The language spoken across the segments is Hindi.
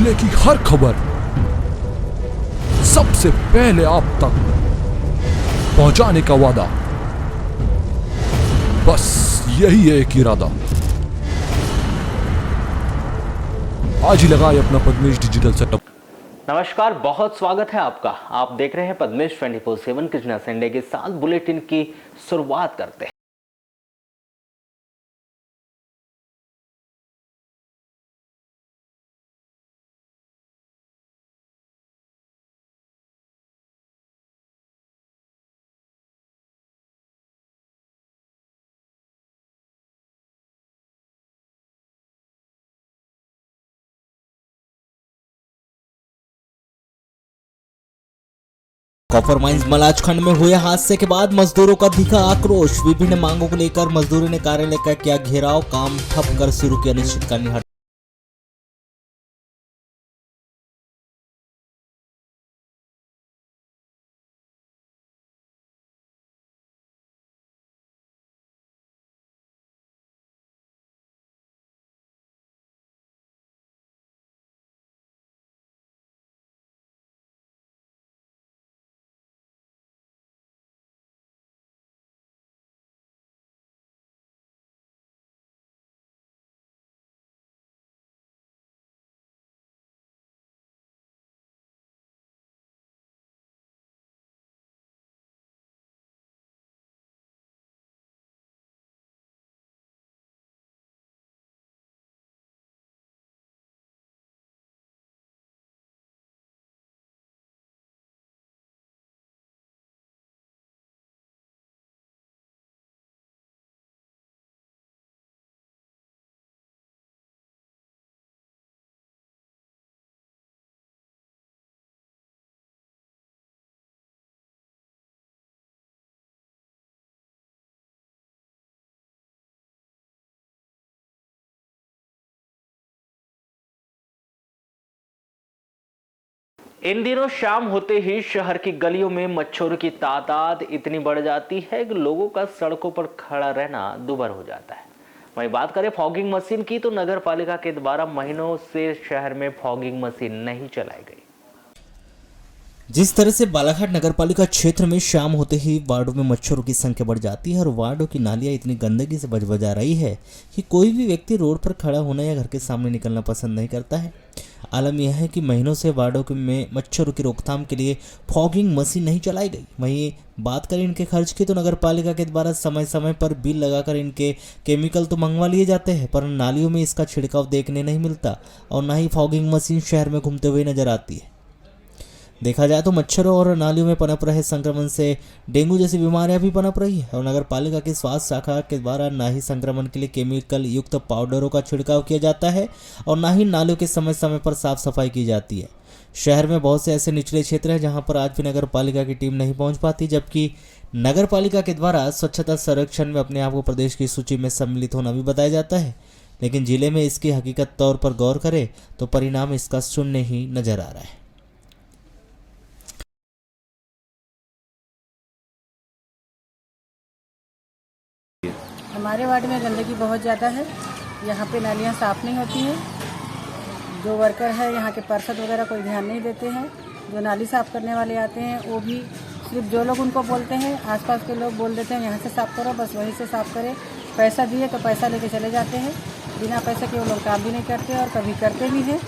जिले की हर खबर सबसे पहले आप तक पहुंचाने का वादा, बस यही है एक इरादा। आज ही लगाए अपना पद्मेश डिजिटल सेटअप। नमस्कार, बहुत स्वागत है आपका। आप देख रहे हैं पद्मेश 24/7 कृष्णा संडे के साथ बुलेटिन की शुरुआत करते हैं। कॉपर माइंस मलाज खंड में हुए हादसे के बाद मजदूरों का दिखा आक्रोश। विभिन्न मांगों को लेकर मजदूरों ने कार्यालय का किया घेराव, काम ठप कर शुरू किया अनिश्चितकालीन हड़ताल। इन दिनों शाम होते ही शहर की गलियों में मच्छरों की तादाद इतनी बढ़ जाती है कि लोगों का सड़कों पर खड़ा रहना दूभर हो जाता है। वहीं बात करें फॉगिंग मशीन की, तो नगर पालिका के द्वारा महीनों से शहर में फॉगिंग मशीन नहीं चलाई गई। जिस तरह से बालाघाट नगरपालिका क्षेत्र में शाम होते ही वार्डों में मच्छरों की संख्या बढ़ जाती है और वार्डों की नालियां इतनी गंदगी से बजबजा रही है कि कोई भी व्यक्ति रोड पर खड़ा होना या घर के सामने निकलना पसंद नहीं करता है। आलम यह है कि महीनों से वार्डों में मच्छरों की रोकथाम के लिए फॉगिंग मशीन नहीं चलाई गई। वहीं बात करें इनके खर्च की, तो नगरपालिका के द्वारा समय समय पर बिल लगाकर इनके केमिकल तो मंगवा लिए जाते हैं, पर नालियों में इसका छिड़काव देखने नहीं मिलता और न ही फॉगिंग मशीन शहर में घूमते हुए नजर आती है। देखा जाए तो मच्छरों और नालियों में पनप रहे संक्रमण से डेंगू जैसी बीमारियां भी पनप रही है और नगर पालिका की स्वास्थ्य शाखा के द्वारा ना ही संक्रमण के लिए केमिकल युक्त पाउडरों का छिड़काव किया जाता है और ना ही नालियों के समय समय पर साफ सफाई की जाती है। शहर में बहुत से ऐसे निचले क्षेत्र हैं जहां पर आज भी नगर पालिका की टीम नहीं पहुंच पाती, जबकि नगर पालिका के द्वारा स्वच्छता सर्वेक्षण में अपने आप को प्रदेश की सूची में सम्मिलित होना भी बताया जाता है, लेकिन जिले में इसकी हकीकत तौर पर गौर करें तो परिणाम इसका शून्य ही नजर आ रहा है। हमारे वार्ड में गंदगी बहुत ज़्यादा है। यहाँ पे नालियाँ साफ़ नहीं होती हैं। जो वर्कर है यहाँ के पार्षद वगैरह कोई ध्यान नहीं देते हैं। जो नाली साफ़ करने वाले आते हैं वो भी सिर्फ जो लोग उनको बोलते हैं, आसपास के लोग बोल देते हैं यहाँ से साफ़ करो, बस वहीं से साफ़ करें। पैसा दिए तो पैसा लेके चले जाते हैं, बिना पैसे के वो लोग काम भी नहीं करते और कभी करते भी हैं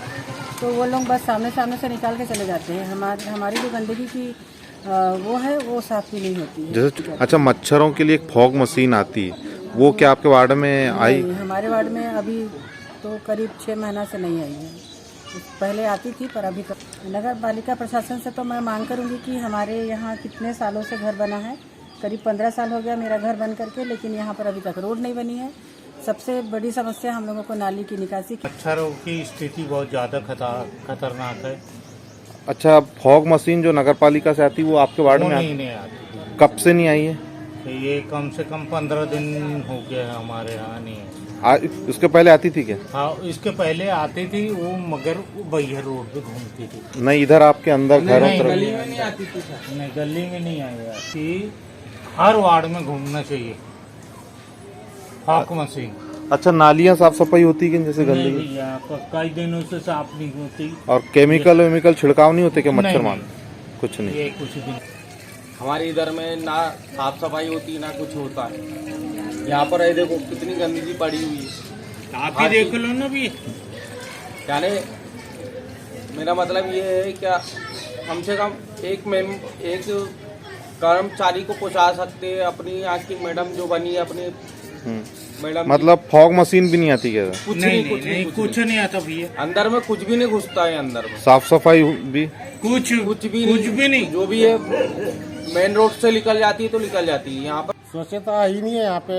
तो वो लोग बस सामने से निकाल के चले जाते हैं। हमारी जो गंदगी की वो है वो साफ़ भी नहीं होती है। जैसे अच्छा, मच्छरों के लिए एक फॉग मशीन आती है, वो क्या आपके वार्ड में आई? हमारे वार्ड में अभी तो करीब 6 महीना से नहीं आई है। पहले आती थी पर अभी तो। नगर पालिका प्रशासन से तो मैं मांग करूंगी कि हमारे यहाँ कितने सालों से घर बना है, करीब 15 साल हो गया मेरा घर बन करके, लेकिन यहाँ पर अभी तक रोड नहीं बनी है। सबसे बड़ी समस्या हम लोगों को नाली की निकासी की। मच्छरों की स्थिति बहुत ज़्यादा खतरनाक है। अच्छा, फॉग मशीन जो नगर पालिका से आती है वो आपके वार्ड में नहीं आती। कब से नहीं आई है? ये कम से कम 15 दिन हो गया है, हमारे यहाँ नहीं है। उसके पहले आती थी क्या? हाँ, इसके पहले आती थी वो, मगर बैया रोड पे घूमती थी। नहीं, इधर आपके अंदर घरों तरफ गली में नहीं आती थी। नहीं, गली में नहीं आई। हर वार्ड में घूमना चाहिए फॉग मशीन। अच्छा, नालियाँ साफ सफाई होती है कि जैसे नहीं गंदगी? भैया कई दिनों से साफ नहीं होती। और केमिकल छिड़काव नहीं होते क्या मच्छर नहीं, मार? कुछ नहीं। ये कुछ दिन हमारे इधर में ना साफ सफाई होती ना कुछ होता है। यहाँ पर ये देखो कितनी गंदगी पड़ी हुई है। आप ही देख लो ना भी। यानी मेरा मतलब ये है क्या कम से कम एक कर्मचारी को पहुँचा सकते हैं। अपनी यहाँ की मैडम जो बनी है अपनी मैडम, मतलब फॉग मशीन भी नहीं आती क्या? कुछ नहीं कुछ नहीं आता भैया। अंदर में कुछ भी नहीं घुसता है अंदर में। साफ सफाई भी? कुछ भी नहीं। जो भी है मेन रोड से निकल जाती है तो निकल जाती है। यहाँ पर स्वच्छता ही नहीं है। यहाँ पे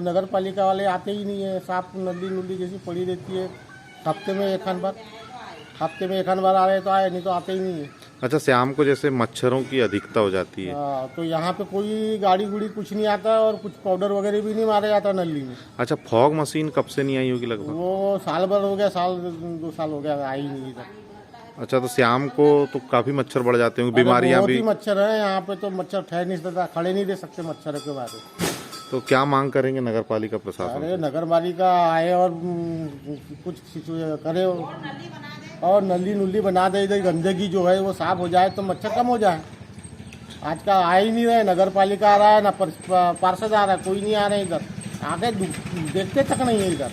नगर पालिका वाले आते ही नहीं है। साफ नली नुली जैसी पड़ी रहती है। हफ्ते में एक बार आ रहे तो आए, नहीं तो आते ही नहीं है। अच्छा, शाम को जैसे मच्छरों की अधिकता हो जाती है तो यहाँ पे कोई गाड़ी गुड़ी कुछ नहीं आता और कुछ पाउडर वगैरह भी नहीं मारा जाता नली में। अच्छा, फॉग मशीन कब से नहीं आई होगी लगभग? वो साल भर हो गया, 2 साल हो गया, आई नहीं इधर। अच्छा, तो शाम को तो काफी मच्छर बढ़ जाते होंगे, बीमारियां भी? मच्छर है यहाँ पे, तो मच्छर ठहर नहीं सकता, खड़े नहीं रह सकते मच्छर के बारे। तो क्या मांग करेंगे नगर पालिका प्रशासन? अरे नगर पालिका आए और कुछ करे और नली नुली बना दे, इधर गंदगी जो है वो साफ हो जाए तो मच्छर कम हो जाए। आज का आ ही नहीं रहे, नगर पालिका आ रहा है ना पार्षद आ रहा है, कोई नहीं आ रहे इधर, आगे देखते तक नहीं है इधर।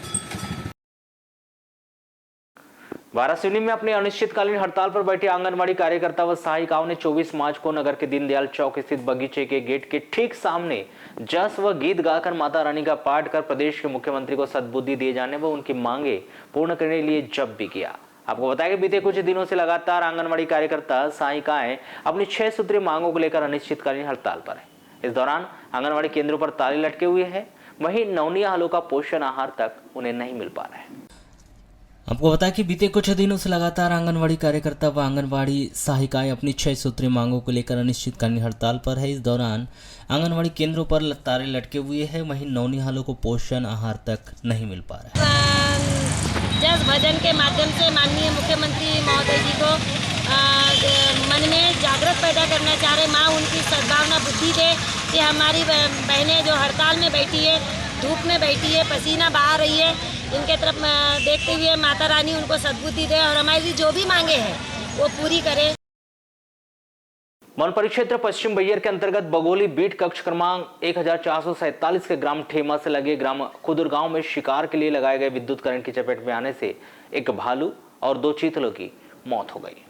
वाराणसी में अपनी अनिश्चितकालीन हड़ताल पर बैठे आंगनबाड़ी कार्यकर्ता व सहायिकाओं ने 24 मार्च को नगर के दीनदयाल चौक स्थित बगीचे के गेट के ठीक सामने जस व गीत गाकर माता रानी का पाठ कर प्रदेश के मुख्यमंत्री को सद्बुद्धि दिए जाने व उनकी मांगे पूर्ण करने के लिए जप भी किया। आपको बताया कि बीते कुछ दिनों से लगातार आंगनबाड़ी कार्यकर्ता सहायिकाएं अपनी 6 सूत्रीय मांगों को लेकर अनिश्चितकालीन हड़ताल पर है। इस दौरान आंगनबाड़ी केंद्रों पर ताले लटके हुए हैं, वहीं नवनीय आलू का पोषण आहार तक उन्हें नहीं मिल पा रहा है। आपको बताया कि बीते कुछ दिनों से लगातार आंगनवाड़ी कार्यकर्ता व आंगनवाड़ी सहायिकाएं अपनी 6 सूत्रीय मांगों को लेकर अनिश्चितकालीन हड़ताल पर है। इस दौरान आंगनवाड़ी केंद्रों पर तारे लटके हुए हैं, वहीं नवनिहालों को पोषण आहार तक नहीं मिल पा रहा है। जस भजन के माध्यम से माननीय मुख्यमंत्री महोदय जी को मन में जागृत पैदा करना चाह रहे। माँ उनकी सद्भावना बुद्धि दे कि हमारी बहनें जो हड़ताल में बैठी है, धूप में बैठी है, पसीना बहा रही है, इनके तरफ देखते हुए माता रानी उनको सद्बुद्धि दे और हमारी जो भी मांगे हैं वो पूरी करे। वन परिक्षेत्र पश्चिम बैयर के अंतर्गत बगोली बीट कक्ष क्रमांक 1447 के ग्राम ठेमा से लगे ग्राम खुदुर गांव में शिकार के लिए लगाए गए विद्युत करंट की चपेट में आने से एक भालू और 2 चीतलों की मौत हो गई।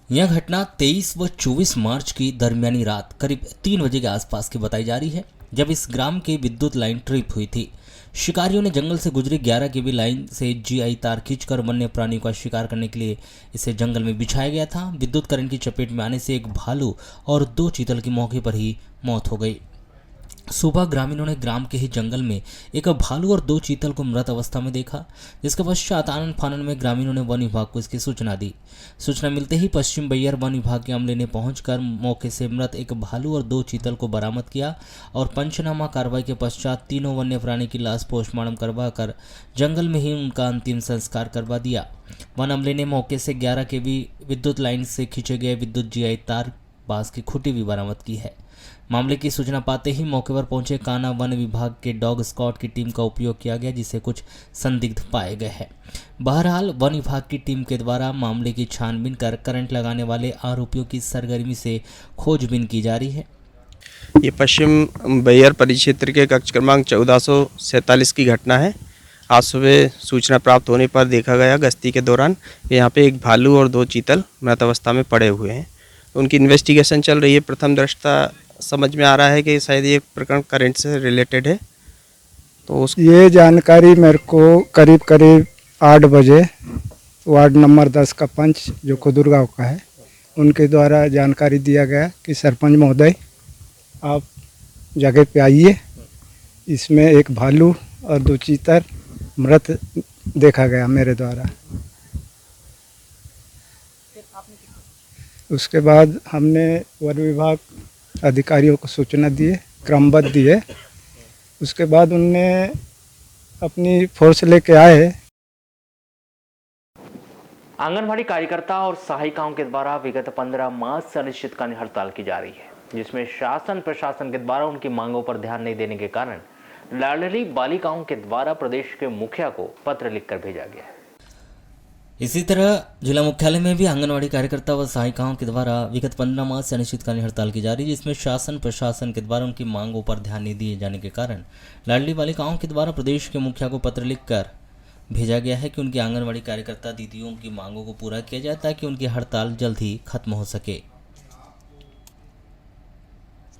यह घटना 23 व 24 मार्च की दरमियानी रात करीब 3 बजे के आसपास की बताई जा रही है, जब इस ग्राम की विद्युत लाइन ट्रिप हुई थी। शिकारियों ने जंगल से गुजरी 11 केवी लाइन से जीआई तार खींचकर वन्य प्राणियों का शिकार करने के लिए इसे जंगल में बिछाया गया था। विद्युत करंट की चपेट में आने से एक भालू और 2 चीतल की मौके पर ही मौत हो गई। सुबह ग्रामीणों ने ग्राम के ही जंगल में एक भालू और 2 चीतल को मृत अवस्था में देखा, जिसके पश्चात आनन फानन में ग्रामीणों ने वन विभाग को इसकी सूचना दी। सूचना मिलते ही पश्चिम बैयर वन विभाग के अमले ने पहुंचकर मौके से मृत एक भालू और 2 चीतल को बरामद किया और पंचनामा कार्रवाई के पश्चात तीनों वन्य प्राणी की लाश पोस्टमार्टम करवाकर जंगल में ही उनका अंतिम संस्कार करवा दिया। वन अमले ने मौके से 11 केवी विद्युत लाइन से खींचे गए विद्युत जीआई तार बांस की खूंटी भी बरामद की है। मामले की सूचना पाते ही मौके पर पहुंचे कान्हा वन विभाग के डॉग स्क्वाड की टीम का उपयोग किया गया, जिसे कुछ संदिग्ध पाए गए हैं। बहरहाल वन विभाग की टीम के द्वारा मामले की छानबीन कर करंट लगाने वाले आरोपियों की सरगर्मी से खोजबीन की जा रही है। ये पश्चिम बैयर परिक्षेत्र के कक्ष क्रमांक 1447 की घटना है। आज सुबह सूचना प्राप्त होने पर देखा गया गश्ती के दौरान यहाँ पे एक भालू और 2 चीतल मृत अवस्था में पड़े हुए हैं। उनकी इन्वेस्टिगेशन चल रही है। प्रथम दृष्टया समझ में आ रहा है कि शायद ये प्रकरण करंट से रिलेटेड है। तो ये जानकारी मेरे को करीब 8 बजे वार्ड नंबर 10 का पंच जो खुदुर गाँव का है, उनके द्वारा जानकारी दिया गया कि सरपंच महोदय आप जगह पे आइए, इसमें एक भालू और 2 चीतर मृत देखा गया मेरे द्वारा। उसके बाद हमने वन विभाग अधिकारियों को सूचना दिए, क्रमबद्ध दिए। उसके बाद उनने अपनी फोर्स लेके आए। आंगनबाड़ी कार्यकर्ता और सहायिकाओं के द्वारा विगत 15 मार्च से अनिश्चितकालीन हड़ताल की जा रही है, जिसमें शासन प्रशासन के द्वारा उनकी मांगों पर ध्यान नहीं देने के कारण लाडली बालिकाओं के द्वारा प्रदेश के मुखिया को पत्र लिखकर भेजा गया है। इसी तरह जिला मुख्यालय में भी आंगनवाड़ी कार्यकर्ता व सहायिकाओं के द्वारा विगत 15 मार्च से अनिश्चितकालीन हड़ताल की जा रही है, जिसमें शासन प्रशासन के द्वारा उनकी मांगों पर ध्यान नहीं दिए जाने के कारण लाडली बालिकाओं के द्वारा प्रदेश के मुखिया को पत्र लिखकर भेजा गया है कि उनकी आंगनवाड़ी कार्यकर्ता दीदियों की मांगों को पूरा किया जाए ताकि उनकी हड़ताल जल्द ही खत्म हो सके।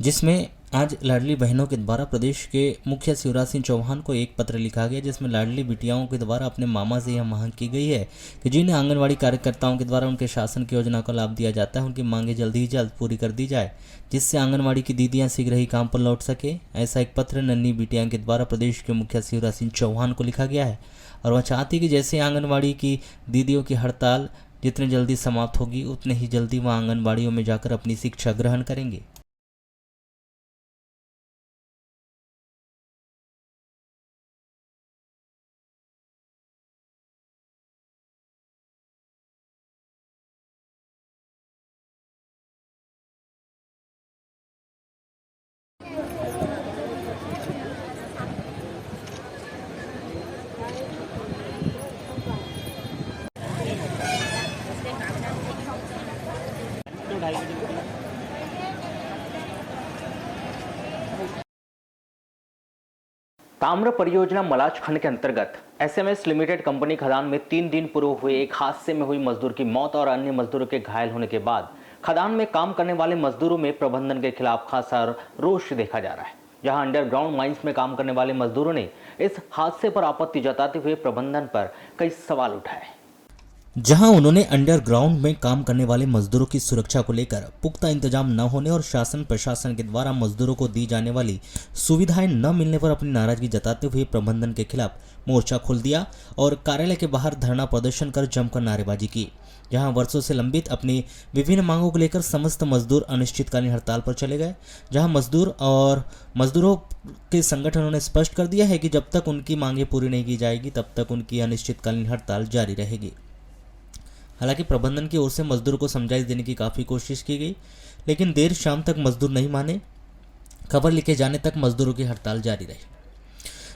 जिसमें आज लाडली बहनों के द्वारा प्रदेश के मुखिया शिवराज सिंह चौहान को एक पत्र लिखा गया, जिसमें लाडली बिटियाओं के द्वारा अपने मामा से यह मांग की गई है कि जिन्हें आंगनवाड़ी कार्यकर्ताओं के द्वारा उनके शासन की योजना का लाभ दिया जाता है, उनकी मांगें जल्द ही जल्द पूरी कर दी जाए, जिससे आंगनवाड़ी की दीदियां शीघ्र ही काम पर लौट सके। ऐसा एक पत्र नन्ही बिटियां के द्वारा प्रदेश के मुखिया शिवराज सिंह चौहान को लिखा गया है और वह चाहती कि जैसे आंगनवाड़ी की दीदियों की हड़ताल जितनी जल्दी समाप्त होगी उतने ही जल्दी वह आंगनबाड़ियों में जाकर अपनी शिक्षा ग्रहण करेंगे। ताम्र परियोजना मलाज खंड के अंतर्गत एसएमएस लिमिटेड कंपनी खदान में 3 दिन पूर्व हुए एक हादसे में हुई मजदूर की मौत और अन्य मजदूरों के घायल होने के बाद खदान में काम करने वाले मजदूरों में प्रबंधन के खिलाफ खासा रोष देखा जा रहा है। जहां अंडरग्राउंड माइंस में काम करने वाले मजदूरों ने इस हादसे पर आपत्ति जताते हुए प्रबंधन पर कई सवाल उठाए। जहां उन्होंने अंडरग्राउंड में काम करने वाले मजदूरों की सुरक्षा को लेकर पुख्ता इंतजाम न होने और शासन प्रशासन के द्वारा मजदूरों को दी जाने वाली सुविधाएं न मिलने पर अपनी नाराजगी जताते हुए प्रबंधन के खिलाफ मोर्चा खोल दिया और कार्यालय के बाहर धरना प्रदर्शन कर जमकर नारेबाजी की। जहां वर्षों से लंबित अपनी विभिन्न मांगों को लेकर समस्त मजदूर अनिश्चितकालीन हड़ताल पर चले गए, जहां मजदूर और मजदूरों के संगठनों ने स्पष्ट कर दिया है कि जब तक उनकी मांगें पूरी नहीं की जाएगी तब तक उनकी अनिश्चितकालीन हड़ताल जारी रहेगी। हालांकि प्रबंधन की ओर से मजदूरों को समझाइश देने की काफ़ी कोशिश की गई, लेकिन देर शाम तक मजदूर नहीं माने। खबर लिखे जाने तक मजदूरों की हड़ताल जारी रही।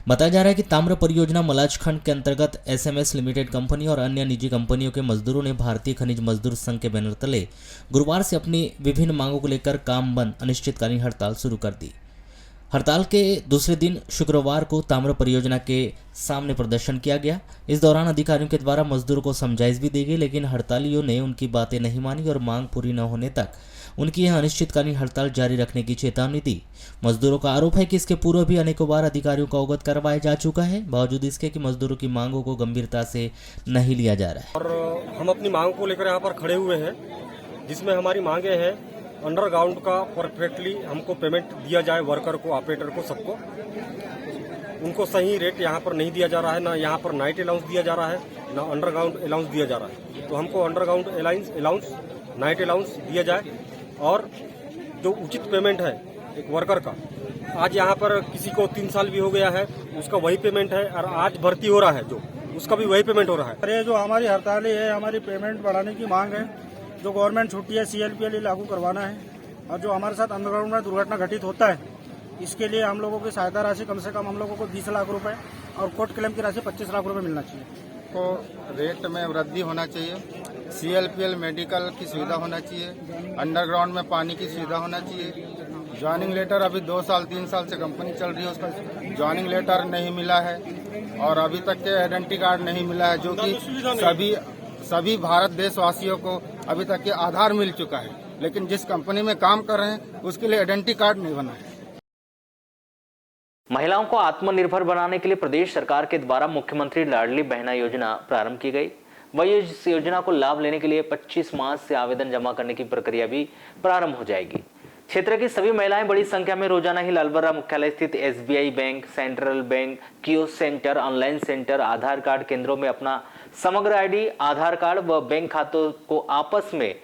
बताया जा रहा है कि ताम्र परियोजना मलाज खंड के अंतर्गत एसएमएस लिमिटेड कंपनी और अन्य निजी कंपनियों के मजदूरों ने भारतीय खनिज मजदूर संघ के बैनर तले गुरुवार से अपनी विभिन्न मांगों को लेकर काम बंद अनिश्चितकालीन हड़ताल शुरू कर दी। हड़ताल के दूसरे दिन शुक्रवार को ताम्र परियोजना के सामने प्रदर्शन किया गया। इस दौरान अधिकारियों के द्वारा मजदूरों को समझाइश भी दी गई, लेकिन हड़तालियों ने उनकी बातें नहीं मानी और मांग पूरी न होने तक उनकी यह अनिश्चितकालीन हड़ताल जारी रखने की चेतावनी दी। मजदूरों का आरोप है कि इसके पूर्व भी अनेकों बार अधिकारियों को अवगत करवाया जा चुका है, बावजूद इसके कि मजदूरों की मांगों को गंभीरता से नहीं लिया जा रहा है। और हम अपनी मांग को लेकर यहाँ पर खड़े हुए हैं, जिसमें हमारी मांगे हैं अंडरग्राउंड का परफेक्टली हमको पेमेंट दिया जाए, वर्कर को, ऑपरेटर को, सबको। उनको सही रेट यहाँ पर नहीं दिया जा रहा है, ना यहाँ पर नाइट अलाउंस दिया जा रहा है, ना अंडरग्राउंड अलाउंस दिया जा रहा है। तो हमको अंडरग्राउंड अलाउंस, नाइट अलाउंस दिया जाए और जो उचित पेमेंट है एक वर्कर का, आज यहाँ पर किसी को 3 साल भी हो गया है, उसका वही पेमेंट है, और आज भर्ती हो रहा है जो, उसका भी वही पेमेंट हो रहा है। अरे जो हमारी हड़ताल है, हमारी पेमेंट बढ़ाने की मांग है। जो गवर्नमेंट छुट्टी है CLPL लागू करवाना है, और जो हमारे साथ अंडरग्राउंड में दुर्घटना घटित होता है इसके लिए हम लोगों की सहायता राशि कम से कम हम लोगों को 20 लाख रुपए और कोर्ट क्लेम की राशि 25 लाख रुपए मिलना चाहिए। तो रेट में वृद्धि होना चाहिए, CLPL मेडिकल की सुविधा होना चाहिए, अंडरग्राउंड में पानी की सुविधा होना चाहिए। ज्वाइनिंग लेटर अभी 2 साल 3 साल से कंपनी चल रही है, उसका ज्वाइनिंग लेटर नहीं मिला है और अभी तक के आइडेंटिटी कार्ड नहीं मिला है, जो कि सभी भारत देशवासियों को अभी तक के आधार मिल चुका है, लेकिन जिस कंपनी में काम कर रहे हैं उसके लिए आइडेंटिटी कार्ड नहीं बना है। महिलाओं को आत्मनिर्भर बनाने के लिए प्रदेश सरकार के द्वारा मुख्यमंत्री लाडली बहना योजना प्रारंभ की गई। वही इस योजना को लाभ लेने के लिए 25 मार्च से आवेदन जमा करने की प्रक्रिया भी प्रारंभ हो जाएगी। क्षेत्र की सभी महिलाएं बड़ी संख्या में रोजाना ही लालबर्रा मुख्यालय स्थित SBI bank, central bank, kiosk centre, online centre, Aadhaar card केंद्रों में अपना समग्र ID, आधार कार्ड व बैंक खातों को आपस में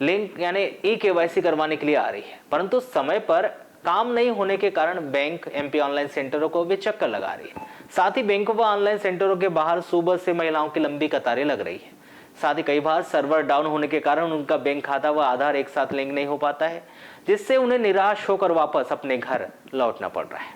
लिंक यानी eKYC करवाने के लिए आ रही है, परंतु समय पर काम नहीं होने के कारण बैंक MP ऑनलाइन सेंटरों को भी चक्कर लगा रही है। साथ ही बैंक व ऑनलाइन सेंटरों के बाहर सुबह से महिलाओं की लंबी कतारें लग रही है। साथ ही कई बार सर्वर डाउन होने के कारण उनका बैंक खाता व आधार एक साथ लिंक नहीं हो पाता है, जिससे उन्हें निराश होकर वापस अपने घर लौटना पड़ रहा है।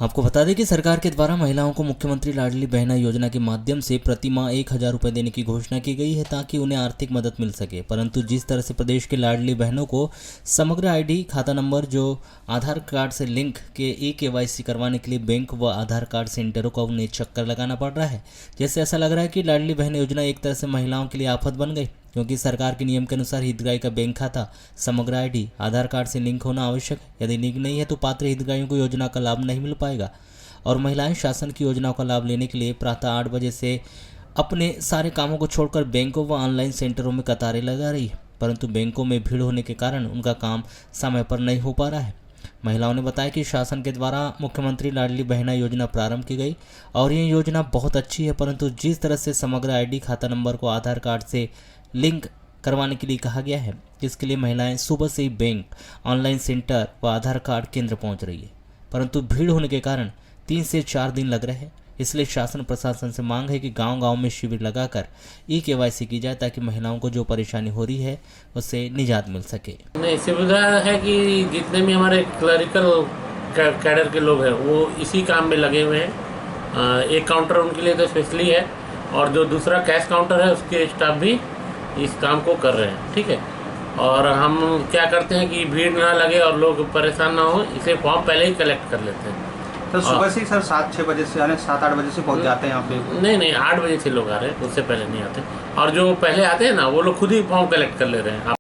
आपको बता दें कि सरकार के द्वारा महिलाओं को मुख्यमंत्री लाडली बहना योजना के माध्यम से प्रति माह 1000 रुपये देने की घोषणा की गई है ताकि उन्हें आर्थिक मदद मिल सके। परंतु जिस तरह से प्रदेश के लाडली बहनों को समग्र आईडी खाता नंबर जो आधार कार्ड से लिंक के KYC करवाने के लिए बैंक व आधार कार्ड सेंटरों का उन्हें चक्कर लगाना पड़ रहा है, जैसे ऐसा लग रहा है कि लाडली बहन योजना एक तरह से महिलाओं के लिए आफत बन गई, क्योंकि सरकार के नियम के अनुसार हितग्राही का बैंक खाता समग्र आईडी आधार कार्ड से लिंक होना आवश्यक है। यदि लिंक नहीं है तो पात्र हितग्राहियों को योजना का लाभ नहीं मिल पाएगा और महिलाएं शासन की योजनाओं का लाभ लेने के लिए प्रातः 8 बजे से अपने सारे कामों को छोड़कर बैंकों व ऑनलाइन सेंटरों में कतारें लगा रही है, परंतु बैंकों में भीड़ होने के कारण उनका काम समय पर नहीं हो पा रहा है। महिलाओं ने बताया कि शासन के द्वारा मुख्यमंत्री लाडली बहना योजना प्रारंभ की गई और ये योजना बहुत अच्छी है, परंतु जिस तरह से समग्र आईडी खाता नंबर को आधार कार्ड से लिंक करवाने के लिए कहा गया है, जिसके लिए महिलाएं सुबह से ही बैंक, ऑनलाइन सेंटर व आधार कार्ड केंद्र पहुंच रही है, परंतु भीड़ होने के कारण 3 से 4 दिन लग रहे हैं। इसलिए शासन प्रशासन से मांग है कि गांव-गांव में शिविर लगाकर KYC की जाए ताकि महिलाओं को जो परेशानी हो रही है उससे निजात मिल सके। नहीं, सुविधा है कि जितने भी हमारे क्लरिकल कैडर के लोग हैं वो इसी काम में लगे हुए हैं। एक काउंटर उनके लिए तो स्पेशली है और जो दूसरा कैश काउंटर है उसके स्टाफ भी इस काम को कर रहे हैं। ठीक है, और हम क्या करते हैं कि भीड़ ना लगे और लोग परेशान ना हो, इसलिए फॉर्म पहले ही कलेक्ट कर लेते हैं। तो सुबह से सर 7-6 बजे से यानी 7-8 बजे से पहुंच जाते हैं यहाँ पे? नहीं, 8 बजे से लोग आ रहे हैं, उससे पहले नहीं आते। और जो पहले आते हैं ना वो लोग खुद ही फॉर्म कलेक्ट कर ले रहे हैं।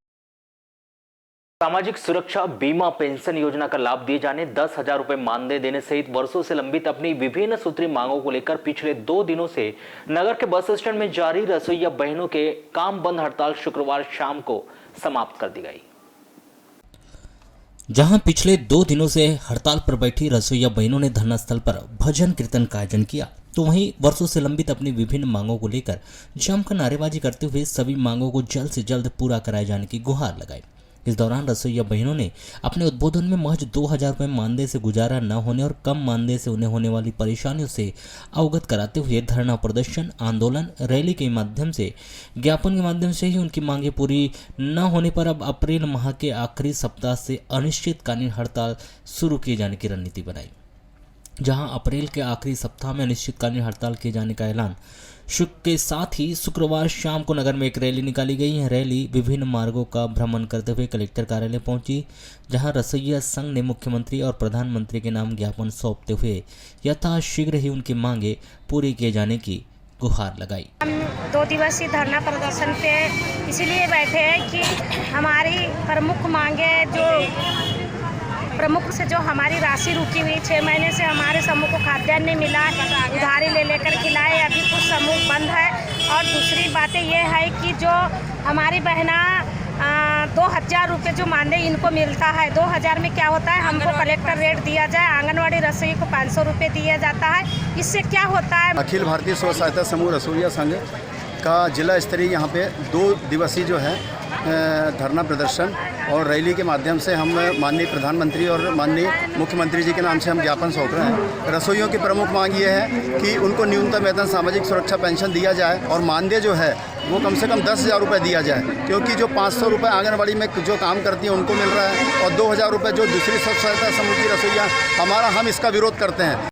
सामाजिक सुरक्षा बीमा पेंशन योजना का लाभ दिए जाने, 10,000 रुपए मानदेय देने सहित वर्षों से लंबित अपनी विभिन्न सूत्री मांगों को लेकर पिछले 2 दिनों से नगर के बस स्टैंड में जारी रसोइया बहनों के काम बंद हड़ताल शुक्रवार शाम को समाप्त कर दी गई। जहां पिछले 2 दिनों से हड़ताल पर बैठी रसोइया बहनों ने धरना स्थल पर भजन कीर्तन का आयोजन किया, तो वहीं वर्षों से लंबित अपनी विभिन्न मांगों को लेकर जमकर नारेबाजी करते हुए सभी मांगों को जल्द से जल्द पूरा कराए जाने की गुहार लगाई। इस दौरान रसोइया बहनों ने अपने उद्बोधन में महज 2,000 रुपये मानदेय से गुजारा न होने और कम मानदेय से उन्हें होने वाली परेशानियों से अवगत कराते हुए धरना प्रदर्शन, आंदोलन, रैली के माध्यम से, ज्ञापन के माध्यम से ही उनकी मांगें पूरी न होने पर अब अप्रैल माह के आखिरी सप्ताह से अनिश्चितकालीन हड़ताल शुरू किए जाने की रणनीति बनाई। जहां अप्रैल के आखिरी सप्ताह में अनिश्चितकालीन हड़ताल किए जाने का ऐलान के साथ ही शुक्रवार शाम को नगर में एक रैली निकाली गई है। रैली विभिन्न मार्गों का भ्रमण करते हुए कलेक्टर कार्यालय पहुंची, जहां रसोइया संघ ने मुख्यमंत्री और प्रधानमंत्री के नाम ज्ञापन सौंपते हुए यथाशीघ्र ही उनकी मांगे पूरी किए जाने की गुहार लगाई। हम 2 दिवसीय धरना प्रदर्शन पे इसीलिए बैठे हैं कि हमारी प्रमुख मांगे प्रमुख से जो हमारी राशि रुकी हुई 6 महीने से हमारे समूह को खाद्यान्न नहीं मिला, उधारी ले लेकर खिलाए, अभी कुछ समूह बंद है। और दूसरी बातें ये है कि जो हमारी बहना 2,000 रुपये जो मानदेय इनको मिलता है, 2,000 में क्या होता है, हमको कलेक्टर रेट दिया जाए, आंगनवाड़ी रसोई को 500 रुपये दिया जाता है। इससे क्या होता है, अखिल भारतीय स्व सहायता समूह रसोइया संघ का जिला स्तरीय यहाँ पे 2 दिवसीय जो है धरना प्रदर्शन और रैली के माध्यम से हम माननीय प्रधानमंत्री और माननीय मुख्यमंत्री जी के नाम से हम ज्ञापन सौंप रहे हैं। रसोइयों की प्रमुख मांग ये है कि उनको न्यूनतम वेतन सामाजिक सुरक्षा पेंशन दिया जाए और मानदेय जो है वो कम से कम 10,000 रुपये दिया जाए, क्योंकि जो 500 रुपये आंगनबाड़ी में जो काम करती हैं उनको मिल रहा है और 2,000 रुपये जो दूसरी स्व सहायता समूह की रसोइया हम इसका विरोध करते हैं।